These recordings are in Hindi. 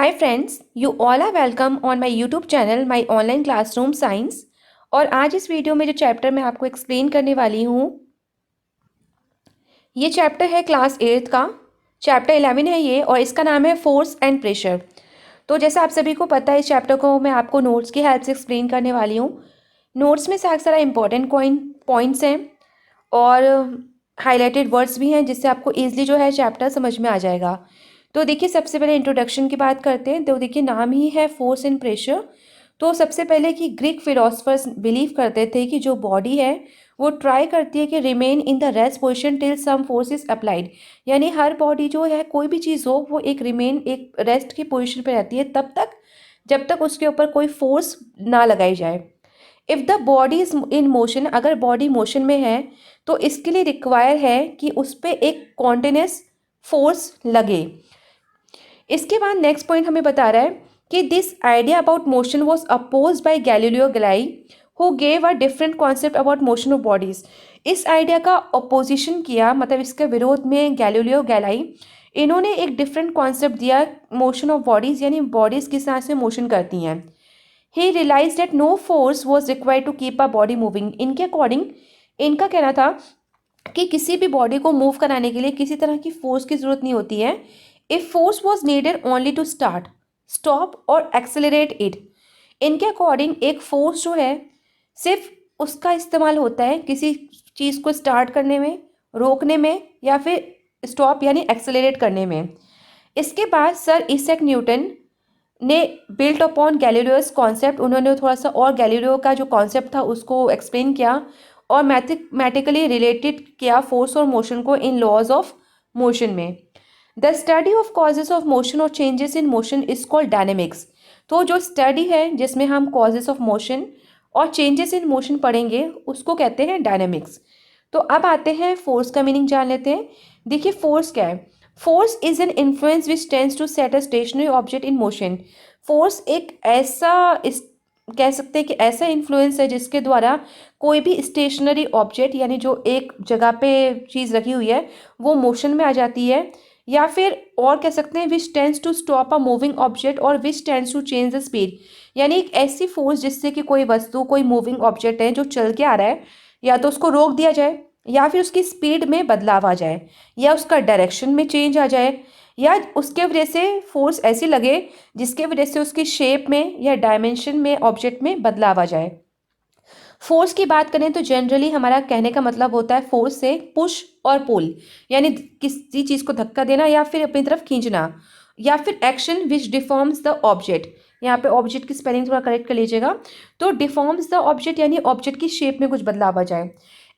Hi friends, you all are welcome on my YouTube channel My Online Classroom Science। और आज इस वीडियो में जो चैप्टर मैं आपको एक्सप्लेन करने वाली हूँ, ये चैप्टर है क्लास 8 का। चैप्टर 11 है ये, और इसका नाम है फोर्स एंड प्रेशर। तो जैसा आप सभी को पता है, इस चैप्टर को मैं आपको नोट्स की हेल्प से एक्सप्लेन करने वाली हूँ। नोट्स में सारा इंपॉर्टेंट पॉइंट्स हैं और हाईलाइटेड वर्ड्स भी हैं, जिससे आपको ईजिली जो है चैप्टर समझ में आ जाएगा। तो देखिए, सबसे पहले इंट्रोडक्शन की बात करते हैं। तो देखिए, नाम ही है फोर्स एंड प्रेशर। तो सबसे पहले कि ग्रीक फिलोसफर्स बिलीव करते थे कि जो बॉडी है वो ट्राई करती है कि remain in the rest position till some force is applied. यानी हर बॉडी जो है, कोई भी चीज़ हो, वो एक रेस्ट की पोजिशन पे रहती है तब तक जब तक उसके ऊपर कोई फोर्स ना लगाई जाए। If the body is in motion, अगर बॉडी मोशन में है तो इसके लिए रिक्वायर है कि उस पर एक कॉन्टिन्यूस फोर्स लगे। इसके बाद नेक्स्ट पॉइंट हमें बता रहा है कि this idea about motion was oppose by Galileo Galilei who gave a different concept about motion of bodies. इस आइडिया का अपोजिशन किया, मतलब इसके विरोध में गैलीलियो गैलाई, इन्होंने एक डिफरेंट कॉन्सेप्ट दिया मोशन ऑफ बॉडीज, यानी बॉडीज किस तरह से मोशन करती हैं। He realise that no force was required to keep a body moving. इनके अकॉर्डिंग इनका कहना था कि किसी भी बॉडी को मूव कराने के लिए किसी तरह की फोर्स की ज़रूरत नहीं होती है। If force was needed only to start, stop और एक्सेलरेट इट। इनके अकॉर्डिंग एक फोर्स जो है सिर्फ उसका इस्तेमाल होता है किसी चीज़ को स्टार्ट करने में, रोकने में, या फिर स्टॉप यानी एक्सेलरेट करने में। इसके बाद सर इसैक न्यूटन ने बिल्ट अपॉन गैलीलियोस कॉन्सेप्ट, उन्होंने थोड़ा सा और गैलीलियो का जो कॉन्सेप्ट था उसको एक्सप्लेन किया और मैथमेटिकली रिलेटेड किया फोर्स और मोशन को इन लॉज ऑफ मोशन में। The study of causes of motion और changes in motion is called dynamics. तो जो स्टडी है जिसमें हम कॉजेज ऑफ मोशन और चेंजेस इन मोशन पढ़ेंगे उसको कहते हैं डायनेमिक्स। तो अब आते हैं फोर्स का मीनिंग जान लेते हैं। देखिए, फोर्स क्या है। Force is an influence which tends to set a stationary object in motion. Force एक ऐसा कह सकते हैं कि ऐसा इन्फ्लुएंस है जिसके द्वारा कोई भी स्टेशनरी ऑब्जेक्ट, यानी जो एक जगह पे चीज़ रखी हुई है, वो मोशन में आ जाती है। या फिर और कह सकते हैं which tends to stop a moving object और which tends to change the speed. यानी एक ऐसी फोर्स जिससे कि कोई वस्तु, कोई मूविंग ऑब्जेक्ट है जो चल के आ रहा है, या तो उसको रोक दिया जाए, या फिर उसकी स्पीड में बदलाव आ जाए, या उसका डायरेक्शन में चेंज आ जाए, या उसके वजह से फोर्स ऐसी लगे जिसके वजह से उसकी शेप में या डायमेंशन में ऑब्जेक्ट में बदलाव आ जाए। फोर्स की बात करें तो जनरली हमारा कहने का मतलब होता है फोर्स से पुश और पुल, यानी किसी चीज़ को धक्का देना या फिर अपनी तरफ खींचना, या फिर action which deforms the object. यहाँ पे ऑब्जेक्ट की स्पेलिंग थोड़ा करेक्ट कर लीजिएगा। तो डिफॉर्म्स द ऑब्जेक्ट यानी ऑब्जेक्ट की शेप में कुछ बदलाव आ जाए।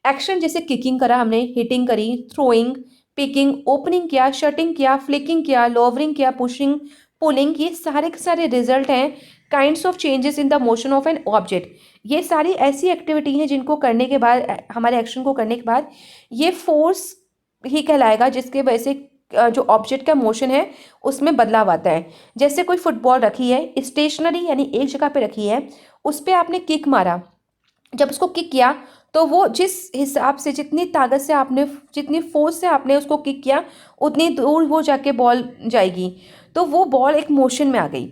एक्शन जैसे किकिंग करा हमने, हिटिंग करी, थ्रोइंग, पिकिंग, ओपनिंग किया, शटिंग किया, फ्लिकिंग किया, लोवरिंग किया, पुशिंग, पुलिंग, ये सारे के सारे रिजल्ट हैं kinds of changes in the motion of an object. ये सारी ऐसी एक्टिविटी हैं जिनको करने के बाद, हमारे एक्शन को करने के बाद, ये फोर्स ही कहलाएगा, जिसके वजह से जो ऑब्जेक्ट का मोशन है उसमें बदलाव आता है। जैसे कोई फुटबॉल रखी है स्टेशनरी, यानी एक जगह पे रखी है, उस पर आपने किक मारा, जब उसको किक किया तो वो जिस हिसाब से, जितनी ताकत से आपने, जितनी फोर्स से आपने उसको किक किया, उतनी दूर वो जाके बॉल जाएगी, तो वो बॉल एक मोशन में आ गई।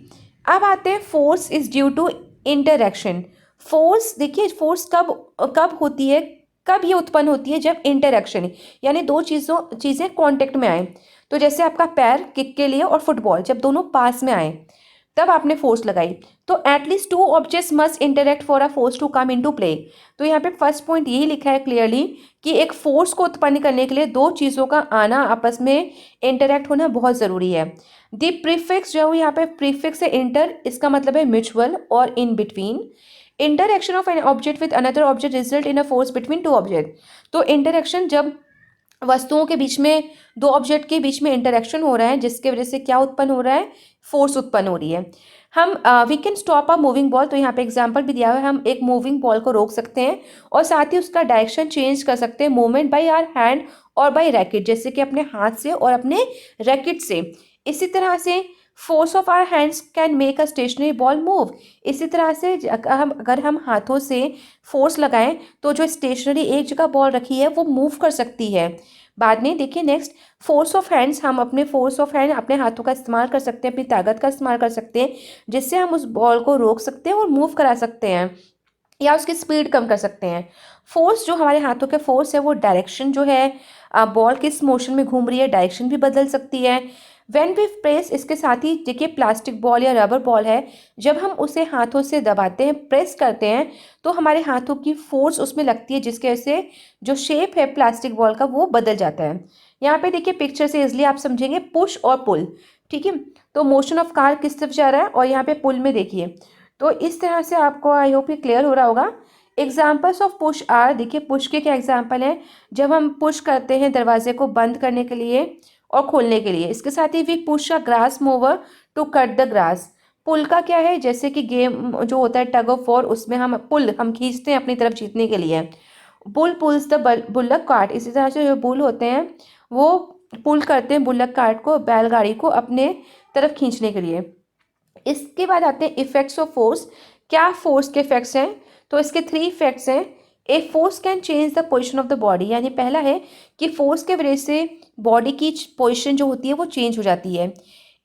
अब आते हैं force is due to interaction. Force, देखिए फोर्स कब कब होती है, कब ये उत्पन्न होती है, जब इंटरैक्शन, यानी दो चीज़ें कांटेक्ट में आए। तो जैसे आपका पैर किक के लिए और फुटबॉल जब दोनों पास में आए तब आपने फोर्स लगाई। तो at least two objects must interact for a force to come into play. तो यहाँ पे फर्स्ट पॉइंट यही लिखा है क्लियरली कि एक फोर्स को उत्पन्न करने के लिए दो चीज़ों का आना, आपस में इंटरेक्ट होना बहुत ज़रूरी है। द प्रीफिक्स जो यहाँ पे प्रीफिक्स है इंटर, इसका मतलब है म्यूचुअल और in between. Interaction of an object with another object result in a force between two object. तो इंटरएक्शन जब वस्तुओं के बीच में, दो ऑब्जेक्ट के बीच में इंटरेक्शन हो रहा है, जिसके वजह से क्या उत्पन्न हो रहा है, फोर्स उत्पन्न हो रही है। हम we can stop a moving ball, तो यहाँ पे एग्जांपल भी दिया हुआ है, हम एक मूविंग बॉल को रोक सकते हैं और साथ ही उसका डायरेक्शन चेंज कर सकते हैं मूवमेंट बाय आवर हैंड और बाय रैकेट, जैसे कि अपने हाथ से और अपने रैकेट से। इसी तरह से force of our hands can make a stationary ball move. इसी तरह से अगर हम हाथों से फोर्स लगाएं तो जो स्टेशनरी एक जगह बॉल रखी है वो मूव कर सकती है। बाद में देखिए नेक्स्ट फोर्स ऑफ हैंड्स, हम अपने फोर्स ऑफ हैंड अपने हाथों का इस्तेमाल कर सकते हैं, अपनी ताकत का इस्तेमाल कर सकते हैं, जिससे हम उस बॉल को रोक सकते हैं और मूव करा सकते हैं या उसकी स्पीड कम कर सकते हैं। फोर्स जो हमारे हाथों के फोर्स है वो डायरेक्शन जो है बॉल किस मोशन में घूम रही है डायरेक्शन भी बदल सकती है। व्हेन वी प्रेस, इसके साथ ही देखिए प्लास्टिक बॉल या रबर बॉल है, जब हम उसे हाथों से दबाते हैं प्रेस करते हैं तो हमारे हाथों की फोर्स उसमें लगती है, जिसके वजह से जो शेप है प्लास्टिक बॉल का वो बदल जाता है। यहाँ पे देखिए पिक्चर से इजली आप समझेंगे पुश और पुल। ठीक है, तो मोशन ऑफ कार किस तरफ जा रहा है और यहाँ पे पुल में देखिए, तो इस तरह से आपको आई होप ये क्लियर हो रहा होगा। एग्जाम्पल्स ऑफ पुश आर, देखिए पुश के क्या एग्जाम्पल हैं, जब हम पुश करते हैं दरवाजे को बंद करने के लिए और खोलने के लिए। इसके साथ ही we push a grass mower to cut the grass. Pull का क्या है, जैसे कि गेम जो होता है टग ऑफ वॉर, उसमें हम खींचते हैं अपनी तरफ जीतने के लिए। Bull pulls the bullock cart, इसी तरह से जो बुल होते हैं वो पुल करते हैं बुल्लक कार्ट को, बैलगाड़ी को अपने तरफ खींचने के लिए। इसके बाद आते हैं इफेक्ट्स ऑफ फोर्स। क्या फोर्स के इफेक्ट्स हैं, तो इसके 3 इफेक्ट्स हैं। A force can change the position of the body, यानी पहला है कि फोर्स के वजह से बॉडी की पोजिशन जो होती है वो चेंज हो जाती है।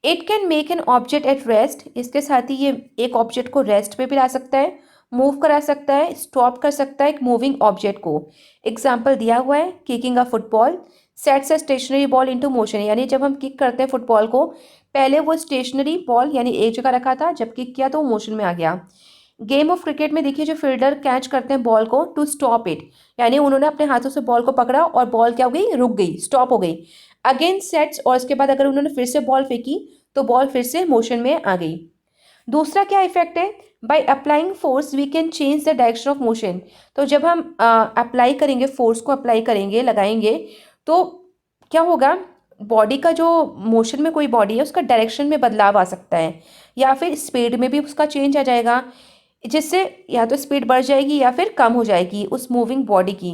It can make an object at rest, इसके साथ ही ये एक ऑब्जेक्ट को रेस्ट पे भी ला सकता है, मूव करा सकता है, स्टॉप कर सकता है एक मूविंग ऑब्जेक्ट को। एग्जाम्पल दिया हुआ है, kicking a football sets a stationary ball into motion, यानी जब हम किक करते हैं फुटबॉल को, पहले वो स्टेशनरी बॉल यानी एक जगह रखा था, जब किक किया तो वो मोशन में आ गया। गेम ऑफ क्रिकेट में देखिए जो फील्डर कैच करते हैं बॉल को टू स्टॉप इट, यानी उन्होंने अपने हाथों से बॉल को पकड़ा और बॉल क्या हो गई, रुक गई, स्टॉप हो गई। अगेन सेट्स, और इसके बाद अगर उन्होंने फिर से बॉल फेंकी तो बॉल फिर से मोशन में आ गई। दूसरा क्या इफेक्ट है, by applying force we can change the direction of motion. तो जब हम अप्लाई करेंगे, फोर्स को अप्लाई करेंगे, लगाएंगे, तो क्या होगा, बॉडी का जो मोशन में कोई बॉडी है उसका डायरेक्शन में बदलाव आ सकता है, या फिर स्पीड में भी उसका चेंज आ जाएगा, जिससे या तो स्पीड बढ़ जाएगी या फिर कम हो जाएगी उस मूविंग बॉडी की।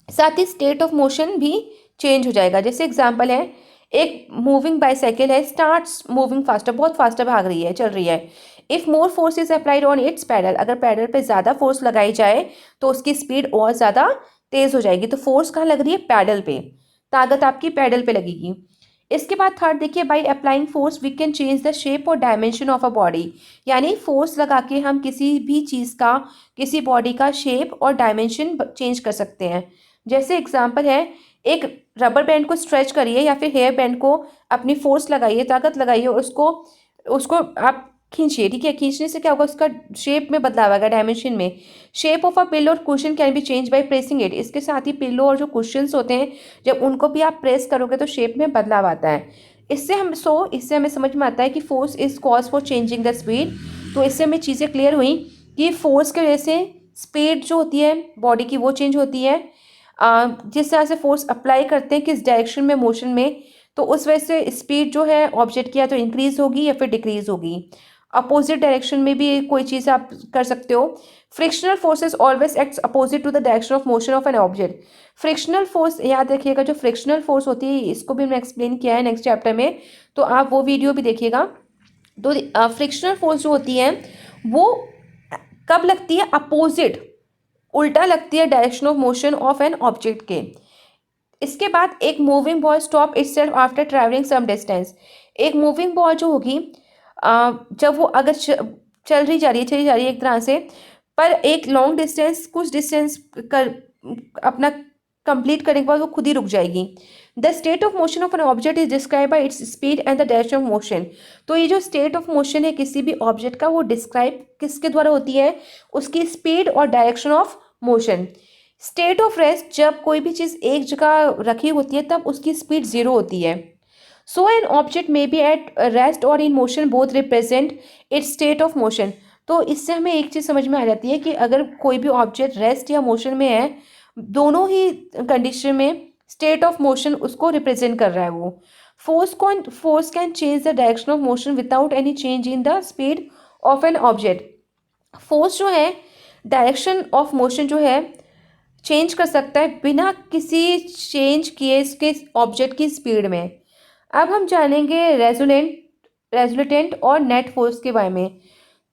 साथ ही स्टेट ऑफ मोशन भी चेंज हो जाएगा। जैसे एग्जांपल है, एक मूविंग बाइसाइकिल है, स्टार्ट्स मूविंग फास्टर, बहुत फास्टर भाग रही है, चल रही है। If more force is applied on its pedal, अगर पैडल पे ज़्यादा फोर्स लगाई जाए तो उसकी स्पीड और ज़्यादा तेज़ हो जाएगी। तो फोर्स कहाँ लग रही है, पैडल पे, ताकत आपकी पैडल पे लगेगी। इसके बाद थर्ड देखिए, by applying force we can change the shape और डायमेंशन ऑफ अ बॉडी, यानी फोर्स लगा के हम किसी भी चीज़ का, किसी बॉडी का शेप और डायमेंशन चेंज कर सकते हैं। जैसे एग्जांपल है, एक रबर बैंड को स्ट्रेच करिए या फिर हेयर बैंड को अपनी फोर्स लगाइए, ताकत लगाइए और उसको उसको आप खींचिए। ठीक है, खींचने से क्या होगा, उसका शेप में बदलाव आएगा, डायमेंशन में। शेप ऑफ अ पिलो और cushion can be change by pressing it, इसके साथ ही पिलो और जो कुशंस होते हैं जब उनको भी आप प्रेस करोगे तो शेप में बदलाव आता है। इससे हमें समझ में आता है कि force is cause for changing the speed. तो इससे हमें चीज़ें क्लियर हुई कि फोर्स की वजह से स्पीड जो होती है बॉडी की वो चेंज होती है। जिस तरह से फोर्स अप्लाई करते हैं किस डायरेक्शन में, मोशन में, तो उस वजह से स्पीड जो है ऑब्जेक्ट की या तो इंक्रीज होगी या फिर डिक्रीज होगी। अपोजिट डायरेक्शन में भी कोई चीज़ आप कर सकते हो। Frictional forces always acts opposite to the direction of motion of an object. Frictional force याद रखिएगा, जो फ्रिक्शनल फोर्स होती है इसको भी हमने एक्सप्लेन किया है नेक्स्ट चैप्टर में, तो आप वो वीडियो भी देखिएगा। तो फ्रिक्शनल फोर्स जो होती है वो कब लगती है, अपोजिट, उल्टा लगती है direction of motion of an object के। इसके बाद एक moving ball stop itself after travelling some distance. एक मूविंग बॉल जो होगी जब वो अगर चली जा रही है एक तरह से, पर एक लॉन्ग डिस्टेंस, कुछ डिस्टेंस कर अपना कंप्लीट करने के बाद वो खुद ही रुक जाएगी। The state of motion of an object is describe by its speed and the direction of motion. तो ये जो स्टेट ऑफ मोशन है किसी भी ऑब्जेक्ट का, वो डिस्क्राइब किसके द्वारा होती है, उसकी स्पीड और direction of motion. State of rest, जब कोई भी चीज़ एक जगह रखी होती है तब उसकी स्पीड जीरो होती है। So an object may be at rest or in motion, both represent its state of motion. तो इससे हमें एक चीज़ समझ में आ जाती है कि अगर कोई भी ऑब्जेक्ट रेस्ट या मोशन में है, दोनों ही कंडीशन में स्टेट ऑफ मोशन उसको रिप्रेजेंट कर रहा है वो। Force can change the direction of motion without any change in the speed of an object. Force जो है डायरेक्शन ऑफ मोशन जो है चेंज कर सकता है बिना किसी चेंज किए इसके ऑब्जेक्ट की स्पीड में। अब हम जानेंगे रेजुलेटेंट और नेट फोर्स के बारे में।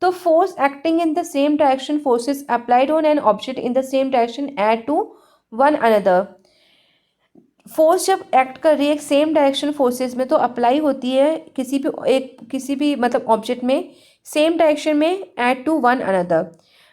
तो force acting in the same direction, forces applied on an object in the same direction add to one another. Force जब एक्ट कर रही है एक सेम डायरेक्शन फोर्सेस में तो अप्लाई होती है किसी भी मतलब ऑब्जेक्ट में सेम डायरेक्शन में add to one another,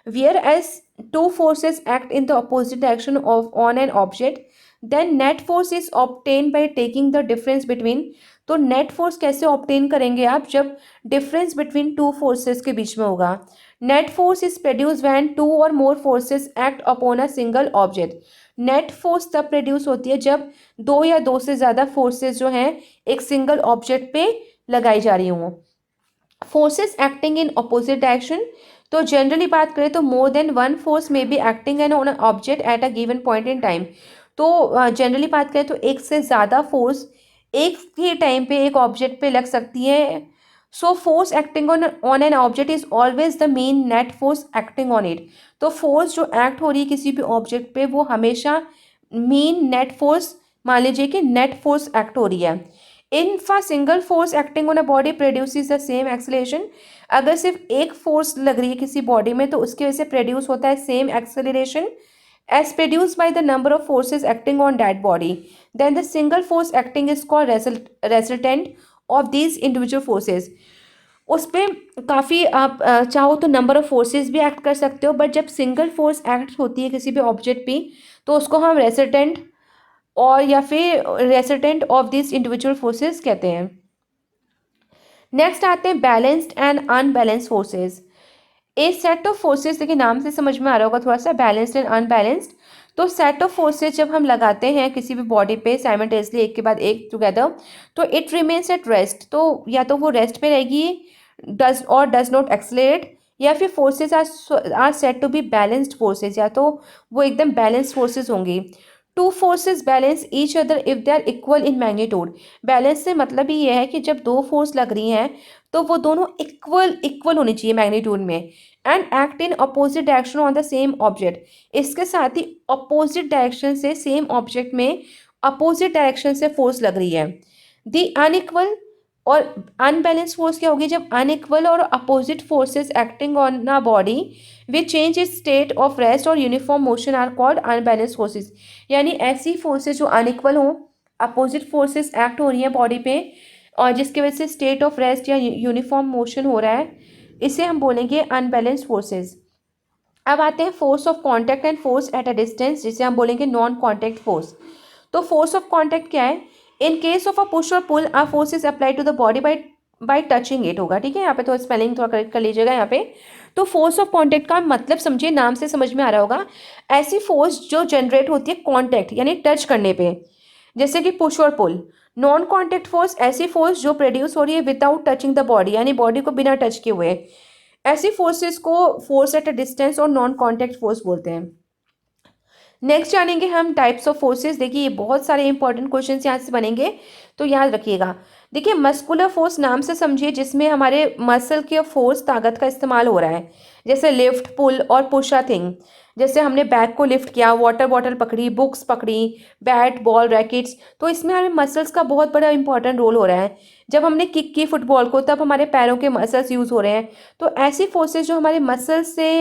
whereas two forces act in the opposite direction of on an object, then net force is obtained by taking the difference between. तो नेट फोर्स कैसे ऑब्टेन करेंगे आप, जब डिफरेंस बिटवीन टू फोर्सेस के बीच में होगा। Net force is produce when two or more forces act upon a single object. Net force तब प्रोड्यूस होती है जब दो या दो से ज़्यादा फोर्सेस जो हैं एक सिंगल ऑब्जेक्ट पे लगाई जा रही हों। Forces acting in opposite direction, तो जनरली बात करें तो more than one force may be acting an on object at a given point in time. तो जनरली बात करें तो एक से ज़्यादा फोर्स एक ही टाइम पे एक ऑब्जेक्ट पे लग सकती है। So force acting on an object is always the main net force acting on it. तो फोर्स जो एक्ट हो रही है किसी भी ऑब्जेक्ट पे वो हमेशा मेन नेट फोर्स, मान लीजिए कि नेट फोर्स एक्ट हो रही है। If a single force acting on a body produces the same acceleration, अगर सिर्फ एक फोर्स लग रही है किसी बॉडी में तो उसकी वजह से प्रोड्यूस होता है same acceleration as produced by the number of forces acting on that body, then the single force acting is called resultant of these individual forces। उस पे काफ़ी आप चाहो तो नंबर ऑफ फोर्सेस भी एक्ट कर सकते हो, बट जब सिंगल फोर्स एक्ट होती है किसी भी ऑब्जेक्ट पे तो उसको हम रेसल्टेंट और या फिर resultant of this individual forces कहते हैं। नेक्स्ट आते हैं balanced and unbalanced forces. A set of forces, देखिए नाम से समझ में आ रहा होगा थोड़ा सा, बैलेंस्ड एंड अनबैलेंस्ड। तो सेट ऑफ फोर्सेस जब हम लगाते हैं किसी भी बॉडी पे साइमल्टेनियसली एक के बाद एक टुगेदर, तो इट रिमेन्स एट रेस्ट। तो या तो वो रेस्ट पे रहेगी, डज नॉट एक्सलेट, या फिर forces are said to be balanced forces, या तो वो एकदम बैलेंस्ड फोर्सेस होंगी। Two forces balance each other if they are equal in magnitude. Balance से मतलब ही यह है कि जब दो फोर्स लग रही हैं तो वो दोनों इक्वल इक्वल होनी चाहिए मैग्नीट्यूड में, and act in opposite direction on the same object. इसके साथ ही अपोजिट डायरेक्शन से सेम ऑब्जेक्ट में अपोजिट डायरेक्शन से फोर्स लग रही है। दी अनइक्वल और अनबैलेंस फोर्स क्या होगी, जब अनइक्वल और opposite forces acting on a body which change its state of rest और uniform motion are called unbalance forces. यानी ऐसी फोर्सेस जो अनइक्वल हों, अपोजिट फोर्सेस एक्ट हो रही हैं बॉडी पे और जिसकी वजह से स्टेट ऑफ रेस्ट या यूनिफॉर्म मोशन हो रहा है, इसे हम बोलेंगे अनबैलेंस्ड फोर्सेस। अब आते हैं force of contact and force at a distance, जिसे हम बोलेंगे नॉन कांटेक्ट फोर्स। तो फोर्स ऑफ कांटेक्ट क्या है, in case of a push और pull a force is apply to the body by touching it होगा। ठीक है, यहाँ पे थोड़ा स्पेलिंग थोड़ा करेक्ट कर लीजिएगा यहाँ पे। तो फोर्स ऑफ कांटेक्ट का मतलब समझिए, नाम से समझ में आ रहा होगा, ऐसी फोर्स जो जनरेट होती है कांटेक्ट यानी टच करने पे, जैसे कि पुश और पुल। नॉन कांटेक्ट फोर्स ऐसी फोर्स जो प्रोड्यूस हो रही है विदाउट टचिंग द बॉडी, यानी बॉडी को बिना टच किए हुए। ऐसी फोर्सेस को फोर्स एट अ डिस्टेंस और नॉन कांटेक्ट फोर्स बोलते हैं। नेक्स्ट जानेंगे हम टाइप्स ऑफ फोर्सेस। देखिए ये बहुत सारे इंपॉर्टेंट क्वेश्चन यहाँ से बनेंगे तो याद रखिएगा। देखिए मस्कुलर फोर्स नाम से समझिए जिसमें हमारे मसल के फोर्स ताकत का इस्तेमाल हो रहा है, जैसे लिफ्ट, पुल और पुश अ थिंग। जैसे हमने बैग को लिफ्ट किया, वाटर बॉटल पकड़ी, बुक्स पकड़ी, बैट बॉल रैकेट्स, तो इसमें हमें मसल्स का बहुत बड़ा इंपॉर्टेंट रोल हो रहा है। जब हमने किक की फुटबॉल को तब हमारे पैरों के मसल्स यूज़ हो रहे हैं। तो ऐसी फोर्सेस जो हमारे मसल्स से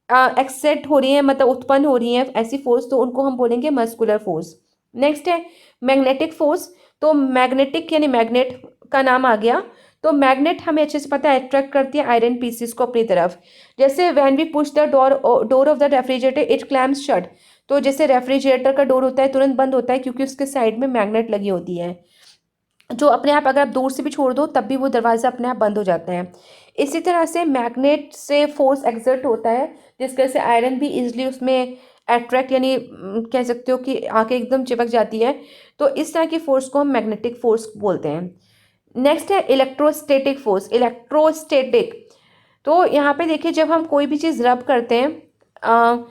एक्सेट हो रही हैं, मतलब उत्पन्न हो रही हैं ऐसी फोर्स, तो उनको हम बोलेंगे मस्कुलर फोर्स। नेक्स्ट है मैग्नेटिक फोर्स। तो मैग्नेटिक यानी मैग्नेट का नाम आ गया। तो मैग्नेट हमें अच्छे से पता है अट्रैक्ट करती है आयरन पीसेस को अपनी तरफ। जैसे when we push the door of the refrigerator it slams shut. तो जैसे रेफ्रिजरेटर का डोर होता है तुरंत बंद होता है क्योंकि उसके साइड में मैग्नेट लगी होती है, जो अपने आप अगर आप दूर से भी छोड़ दो तब भी वो दरवाज़ा अपने आप बंद हो जाता है। इसी तरह से मैग्नेट से फोर्स एक्सर्ट होता है जिसकी वजह से आयरन भी इजीली उसमें अट्रैक्ट यानी कह सकते हो कि आके एकदम चिपक जाती है। तो इस तरह की फोर्स को हम मैग्नेटिक फोर्स बोलते हैं। नेक्स्ट है इलेक्ट्रोस्टैटिक फोर्स। इलेक्ट्रोस्टैटिक, तो यहाँ पे देखिए जब हम कोई भी चीज़ रब करते हैं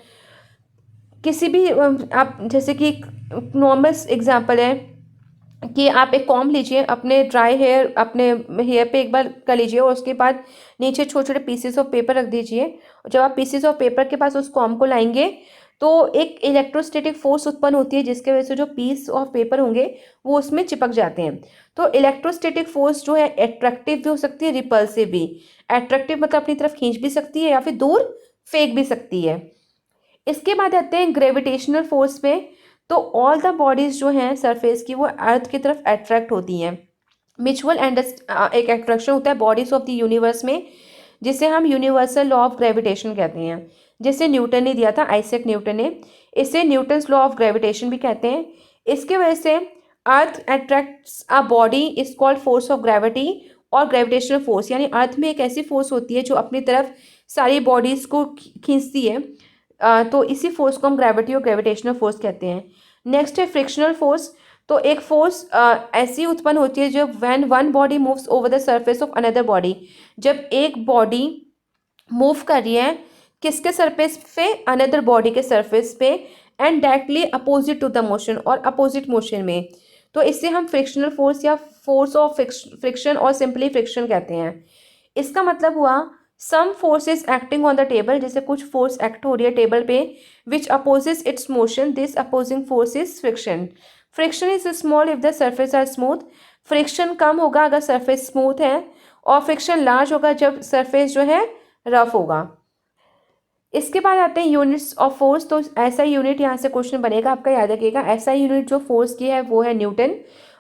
किसी भी आप जैसे कि नॉर्मल एग्जांपल है कि आप एक कॉम्ब लीजिए, अपने ड्राई हेयर अपने हेयर पे एक बार कर लीजिए और उसके बाद नीचे छोटे छोटे पीसेस ऑफ पेपर रख दीजिए। और जब आप पीसेस ऑफ पेपर के पास उस कॉम्ब को लाएंगे तो एक इलेक्ट्रोस्टैटिक फोर्स उत्पन्न होती है जिसके वजह से जो पीस ऑफ पेपर होंगे वो उसमें चिपक जाते हैं। तो इलेक्ट्रोस्टैटिक फोर्स जो है अट्रैक्टिव भी हो सकती है, रिपल्सिव भी। अट्रैक्टिव मतलब अपनी तरफ खींच भी सकती है या फिर दूर फेंक भी सकती है। इसके बाद आते हैं ग्रेविटेशनल फोर्स पे। तो ऑल द बॉडीज जो हैं सरफेस की वो अर्थ की तरफ अट्रैक्ट होती हैं। म्यूचुअल एक अट्रैक्शन होता है बॉडीज ऑफ द यूनिवर्स में, जिसे हम यूनिवर्सल लॉ ऑफ ग्रेविटेशन कहते हैं, जिसे न्यूटन ने दिया था, आइजैक न्यूटन ने। इसे न्यूटन्स लॉ ऑफ ग्रेविटेशन भी कहते हैं। इसके वजह से अर्थ attracts a body is called force of gravity और ग्रेविटेशनल फोर्स, यानी अर्थ में एक ऐसी फोर्स होती है जो अपनी तरफ सारी बॉडीज को खींचती है। तो इसी फोर्स को हम ग्रेविटी और ग्रेविटेशनल फोर्स कहते हैं। नेक्स्ट है फ्रिक्शनल फोर्स। तो एक फोर्स ऐसी उत्पन्न होती है जब when one body moves over the surface of another body, जब एक बॉडी मूव कर रही है किसके सरफेस पे, अनदर बॉडी के सरफेस पे, and directly opposite to the motion, और अपोजिट मोशन में। तो इससे हम फ्रिक्शनल फोर्स या फोर्स ऑफ फ्रिक्शन और सिंपली फ्रिक्शन कहते हैं। इसका मतलब हुआ some force is acting on the table, जैसे कुछ फोर्स एक्ट हो रही है टेबल पे, which opposes its motion, this opposing force is friction. Friction is small if the surface are smooth. Friction कम होगा अगर सरफेस स्मूथ है, और फ्रिक्शन लार्ज होगा जब सरफेस जो है रफ होगा। इसके बाद आते हैं यूनिट्स ऑफ फोर्स। तो ऐसा यूनिट यहाँ से क्वेश्चन बनेगा आपका, याद रखिएगा। ऐसा यूनिट जो फोर्स की है वो है newton.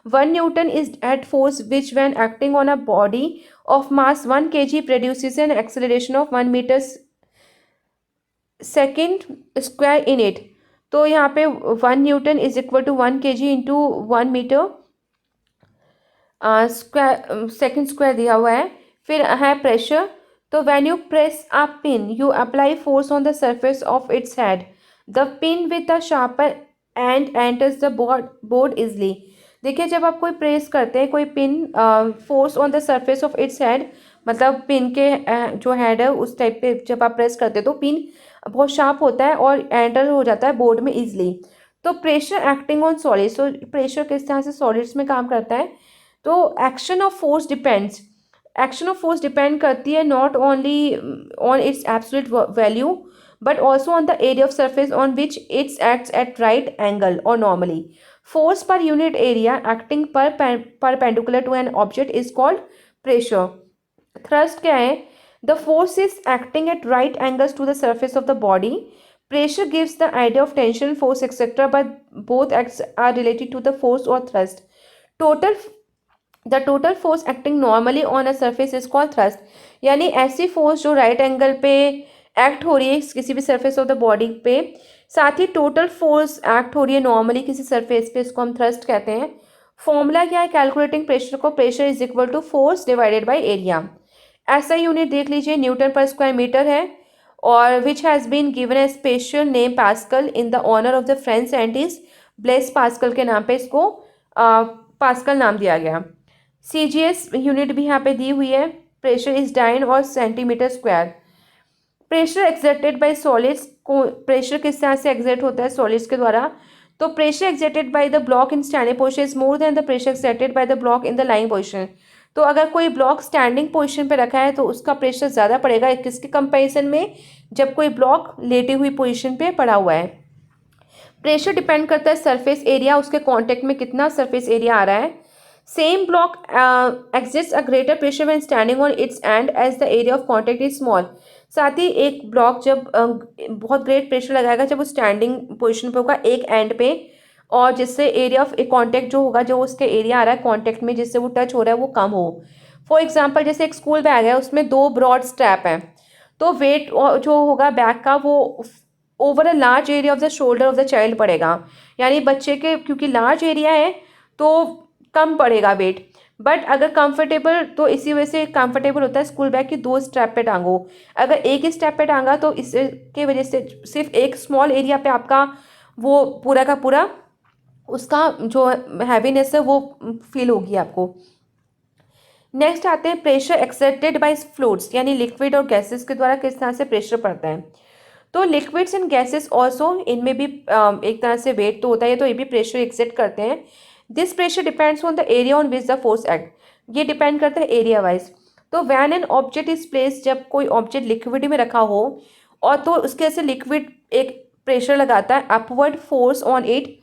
1 newton is a force which when acting on a body of mass 1 kg produces an acceleration of 1 metre second square in it. तो यहाँ पे 1 newton is equal to 1 kg into 1 metre square second square दिया हुआ है। फिर है प्रेशर। तो when you press a pin you apply force on the surface of its head. The pin with the sharper and enters the board easily. देखिए जब आप कोई प्रेस करते हैं कोई pin force on the surface of its head, मतलब पिन के जो हेड है उस टाइप पे जब आप प्रेस करते हैं तो पिन बहुत शार्प होता है और एंटर हो जाता है बोर्ड में इजली। तो प्रेशर एक्टिंग ऑन सॉलिड्स, तो प्रेशर किस तरह से सॉलिड्स में काम करता है। तो एक्शन ऑफ फोर्स डिपेंड करती है not only on its absolute value but also on the area of surface on which its acts at right angle और normally. Force per unit area acting perpendicular to an object is called pressure. Thrust क्या है, the force is acting at right angles to the surface of the body. Pressure gives the idea of tension, force, etc. But both acts are related to the force or thrust. The total force acting normally on a surface is called thrust. यानी ऐसी फोर्स जो राइट एंगल पे एक्ट हो रही है किसी भी सरफेस ऑफ द बॉडी पे, साथ ही टोटल फोर्स एक्ट हो रही है नॉर्मली किसी सरफेस पे, इसको हम थ्रस्ट कहते हैं। फॉर्मूला क्या है कैलकुलेटिंग प्रेशर को, pressure is equal to force divided by area. ऐसा यूनिट देख लीजिए न्यूटन पर स्क्वायर मीटर है, और which has been given a special name pascal in the honour of the French scientist Blaise Pascal के नाम पे इसको पास्कल नाम दिया गया। CGS यूनिट भी यहाँ पे दी हुई है, प्रेशर इज डाइन और centimetre square. Pressure exerted bye solids को, प्रेशर किस तरह से एक्सर्ट होता है सॉलिड्स के द्वारा। तो pressure exerted by the block in standing position is more than the pressure exerted by the block in the lying position. तो अगर कोई ब्लॉक स्टैंडिंग पोजीशन पे रखा है तो उसका प्रेशर ज़्यादा पड़ेगा किसके कंपैरिजन में, जब कोई ब्लॉक लेटी हुई पोजीशन पे पड़ा हुआ है। प्रेशर डिपेंड करता है सरफेस एरिया, उसके कांटेक्ट में कितना सरफेस एरिया आ रहा है। Same block exerts a greater pressure when standing on its end as the area of contact is small. साथ ही एक ब्लॉक जब बहुत ग्रेट प्रेशर लगाएगा जब वो स्टैंडिंग पोजिशन पे होगा एक एंड पे, और जिससे एरिया ऑफ कॉन्टैक्ट जो होगा, जो उसके एरिया आ रहा है कॉन्टैक्ट में जिससे वो टच हो रहा है वो कम हो। फॉर एग्जांपल जैसे एक स्कूल बैग है उसमें 2 ब्रॉड स्ट्रैप हैं, तो वेट जो होगा बैग का वो over a large area of the shoulder of the child पड़ेगा, यानी बच्चे के क्योंकि लार्ज एरिया है तो कम पड़ेगा वेट। बट अगर कंफर्टेबल, तो इसी वजह से कंफर्टेबल होता है स्कूल बैग की 2 स्ट्रैप पे टांगो। अगर एक ही स्ट्रैप पे टांगा तो इसके वजह से सिर्फ एक स्मॉल एरिया पे आपका वो पूरा का पूरा उसका जो हैवीनेस है वो फील होगी आपको। नेक्स्ट आते हैं प्रेशर एक्सर्टेड बाय फ्लूइड्स, यानी लिक्विड और गैसेस के द्वारा किस तरह से प्रेशर पड़ता है। तो लिक्विड्स एंड गैसेस ऑल्सो, इनमें भी एक तरह से वेट तो होता है, तो ये भी प्रेशर एक्सर्ट करते हैं। This pressure depends on the area on which the force act, ये डिपेंड करता है एरिया वाइज। तो when an object is place, जब कोई ऑब्जेक्ट लिक्विड में रखा हो और तो उसके ऐसे लिक्विड एक प्रेशर लगाता है अपवर्ड फोर्स ऑन इट,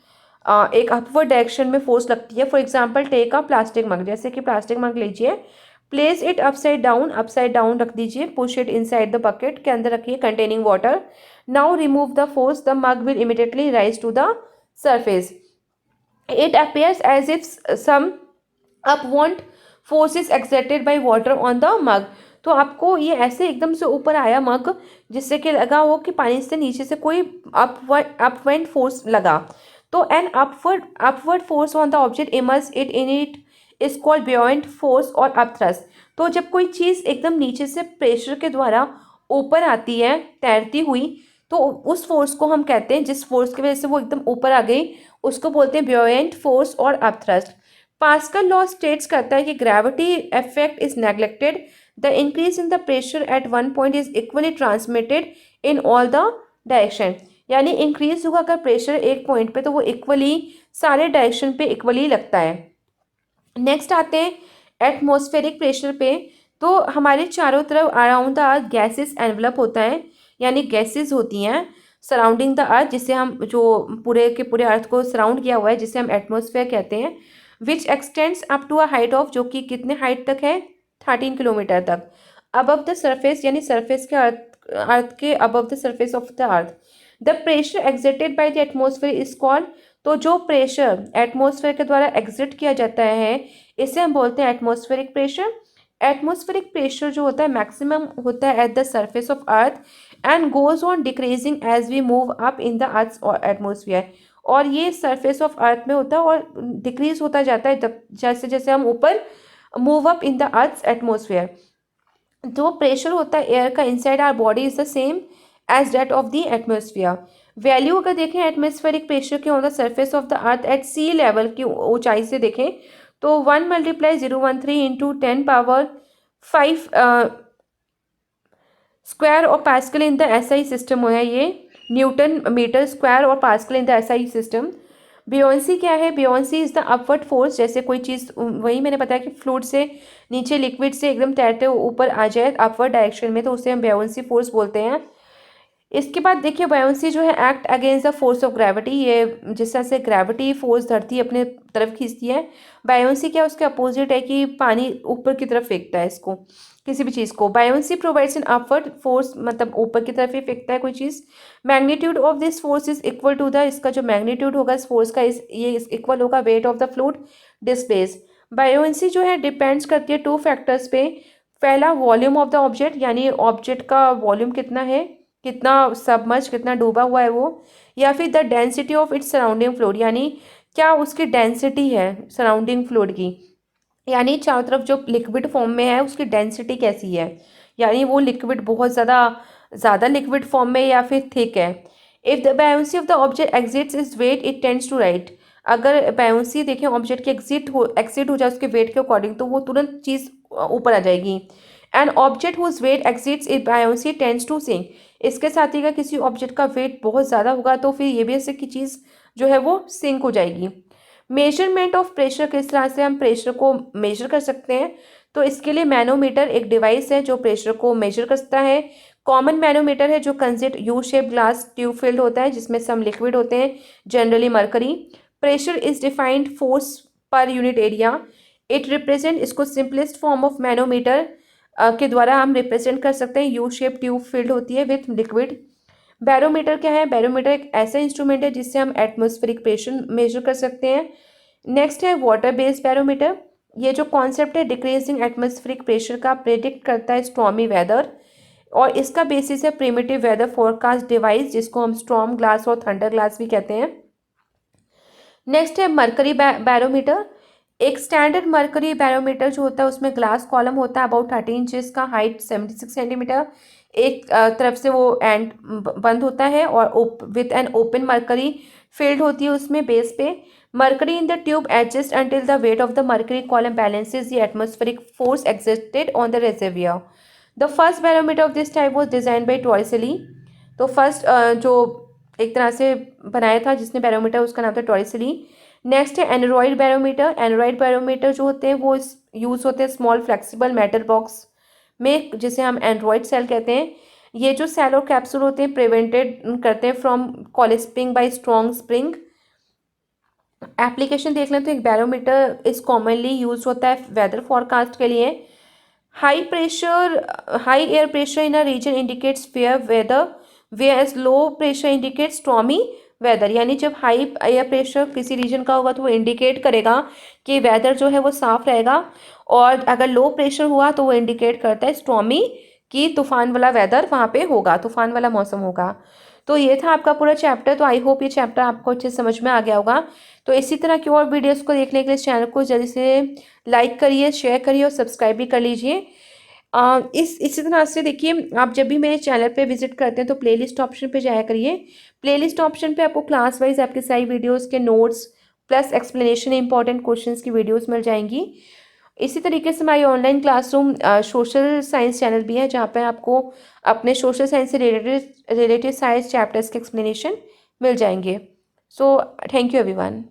एक अपवर्ड डायरेक्शन में फोर्स लगती है। For example take a plastic mug, जैसे कि प्लास्टिक मग लीजिए, प्लेस इट अपसाइड डाउन रख दीजिए, push it inside the bucket, के अंदर रखिए containing water. Now remove the force, the mug will immediately rise to the surface. It appears as if some upward force is exerted by water on the mug. तो आपको ये ऐसे एकदम से ऊपर आया मग, जिससे कि लगा हो कि पानी से नीचे से कोई अपवर्ड फोर्स लगा. तो N upward force on the object immerse it in it is called buoyant force और अपथ्रस्ट. तो जब कोई चीज़ एकदम नीचे से प्रेशर के द्वारा ऊपर आती है तैरती हुई, तो उस फोर्स को हम कहते हैं, जिस फोर्स की वजह से वो एकदम ऊपर आ गई, उसको बोलते हैं buoyant फोर्स और अपथ्रस्ट. पास्कल लॉ स्टेट्स करता है कि gravity effect is neglected, the increase in the pressure at one point is equally transmitted in all the direction. यानी इंक्रीज होगा अगर प्रेशर एक पॉइंट पे, तो वो इक्वली सारे डायरेक्शन पे इक्वली लगता है. नेक्स्ट आते हैं एटमॉस्फेरिक प्रेशर पे. तो हमारे चारों तरफ around the earth gases envelope होता है, यानी गैसेस होती हैं सराउंडिंग द अर्थ, जिसे हम, जो पूरे के पूरे अर्थ को सराउंड किया हुआ है, जिसे हम एटमॉस्फेयर कहते हैं. Which extends up to a height of, जो कि कितने हाइट तक है, 13 किलोमीटर तक. अबव द सरफेस, यानी सरफेस के अर्थ के above the surface of the earth. The pressure exerted by the atmosphere is called. तो जो प्रेशर एटमॉस्फेयर के द्वारा एग्जिट किया जाता है, इसे हम बोलते हैं एटमॉस्फेरिक प्रेशर. एटमॉस्फेरिक प्रेशर जो होता है मैक्सिमम होता है at the surface of earth and goes on decreasing as we move up in the earth atmosphere. और ये सरफेस ऑफ अर्थ में होता है और डिक्रीज होता जाता है जैसे जैसे हम ऊपर move up in the earth atmosphere. जो प्रेशर होता है एयर का inside our body is the same as that of the atmosphere. Value अगर देखें एटमॉस्फेरिक प्रेशर के on the surface of the earth at sea level की ऊंचाई से देखें, तो 1 × 013 × 10⁵ स्क्वायर और pascal in the SI system है. ये न्यूटन मीटर स्क्वायर और pascal in the SI system. Buoyancy क्या है? Buoyancy is the upward force. जैसे कोई चीज़, वही मैंने बताया कि फ्लूइड से नीचे लिक्विड से एकदम तैरते हुए ऊपर आ जाए अपवर्ड डायरेक्शन में, तो उसे हम बियोंसी फोर्स बोलते हैं. इसके बाद देखिए बायोंसी जो है act against the force of gravity. ये जिस तरह से ग्रेविटी फोर्स धरती अपने तरफ खींचती है, बायोंसी क्या उसके अपोजिट है कि पानी ऊपर की तरफ फेंकता है इसको, किसी भी चीज़ को. Buoyancy provides an upward force, मतलब ऊपर की तरफ ही फेंकता है कोई चीज़. Magnitude of this force is equal to the, इसका जो मैग्नीट्यूड होगा इस फोर्स का, ये इक्वल होगा weight of the fluid displace. Buoyancy जो है डिपेंड्स करती है 2 फैक्टर्स पे. पहला वॉल्यूम ऑफ द ऑब्जेक्ट, यानी ऑब्जेक्ट का वॉल्यूम कितना है, कितना सबमर्ज, कितना डूबा हुआ है वो, या फिर the density of its surrounding fluid, यानी क्या उसकी डेंसिटी है सराउंडिंग फ्लूइड की, यानी चारों तरफ जो लिक्विड फॉर्म में है उसकी डेंसिटी कैसी है, यानी वो लिक्विड बहुत ज़्यादा लिक्विड फॉर्म में या फिर थिक है. If the buoyancy of the object exceeds its weight it tends to rise. अगर बायोंसी देखें ऑब्जेक्ट की एक्सिट हो जाए उसके वेट के अकॉर्डिंग, तो वो तुरंत चीज़ ऊपर आ जाएगी. And object whose weight exceeds its buoyancy tends to sink. इसके साथ ही अगर किसी ऑब्जेक्ट का वेट बहुत ज़्यादा होगा तो फिर ये भी ऐसे की चीज़ जो है वो सिंक हो जाएगी. मेजरमेंट ऑफ प्रेशर, किस तरह से हम प्रेशर को मेजर कर सकते हैं, तो इसके लिए मैनोमीटर एक डिवाइस है जो प्रेशर को मेजर करता है. कॉमन मैनोमीटर है जो consist U shape glass tube field होता है जिसमें सम लिक्विड होते हैं, generally mercury. Pressure is defined force per unit area. It represent, इसको सिंपलेस्ट फॉर्म ऑफ मैनोमीटर के द्वारा हम रिप्रेजेंट कर सकते हैं. यू शेप ट्यूब फिल्ड होती है विथ लिक्विड. बैरोमीटर क्या है? बैरोमीटर एक ऐसा इंस्ट्रूमेंट है जिससे हम एटमॉस्फेरिक प्रेशर मेजर कर सकते हैं. नेक्स्ट है वाटर बेस्ड बैरोमीटर. ये जो कॉन्सेप्ट है डिक्रीजिंग एटमॉस्फेरिक प्रेशर का, प्रेडिक्ट करता है स्टॉर्मी वेदर, और इसका बेसिस है प्रिमिटिव वेदर फोरकास्ट डिवाइस जिसको हम स्टॉर्म ग्लास और थंडर ग्लास भी कहते हैं. नेक्स्ट है मरकरी बैरोमीटर. एक स्टैंडर्ड मरकरी बैरोमीटर जो होता है उसमें ग्लास कॉलम होता है अबाउट 30 इंचेस का, हाइट 76 सेंटीमीटर. एक तरफ से वो एंड बंद होता है और with an open mercury field होती है उसमें बेस पे. Mercury in the tube adjust until the wait of the mercury column balances the atmospheric force existed on the reservoir. The first barometer of this type was design by Torricelli. तो फर्स्ट जो एक तरह से बनाया था जिसने बैरोमीटर, उसका नाम था टॉरिसेली. नेक्स्ट है एनरॉइड बैरोमीटर. एनरॉइड बैरोमीटर जो होते हैं वो यूज़ होते हैं स्मॉल फ्लेक्सिबल मेटल बॉक्स में, जिसे हम एंड्रॉइड सेल कहते हैं. ये जो सेल और कैप्सूल होते हैं प्रिवेंटेड करते हैं from collapsing by strong spring. Application देख लें तो एक बैरोमीटर इज कॉमनली यूज होता है वेदर फॉरकास्ट के लिए. High air pressure in a region indicates fair weather, whereas low pressure indicates stormy weather, यानी जब हाई एयर प्रेशर किसी रीजन का होगा तो वो इंडिकेट करेगा कि वेदर जो है वो साफ रहेगा, और अगर लो प्रेशर हुआ तो वो इंडिकेट करता है स्टॉर्मी, कि तूफान वाला वेदर वहाँ पे होगा, तूफान वाला मौसम होगा। तो ये था आपका पूरा चैप्टर। तो आई होप ये चैप्टर आपको अच्छे से समझ में आ गया होगा। तो इसी तरह की और वीडियोस को देखने के लिए इस चैनल को जल्दी से लाइक करिए, शेयर करिए और सब्सक्राइब भी कर लीजिए। इसी तरह से देखिए, आप जब भी मेरे चैनल पे विजिट करते हैं तो प्लेलिस्ट ऑप्शन पे जाया करिए। प्लेलिस्ट ऑप्शन पे आपको क्लास वाइज आपके सारी वीडियोस के notes plus explanation important questions की वीडियोस मिल जाएंगी। इसी तरीके से हमारी online classroom social science channel भी है, जहाँ पे आपको अपने सोशल साइंस से रिलेटेड साइंस चैप्टर्स के एक्सप्लेनेशन मिल जाएंगे। So thank you everyone.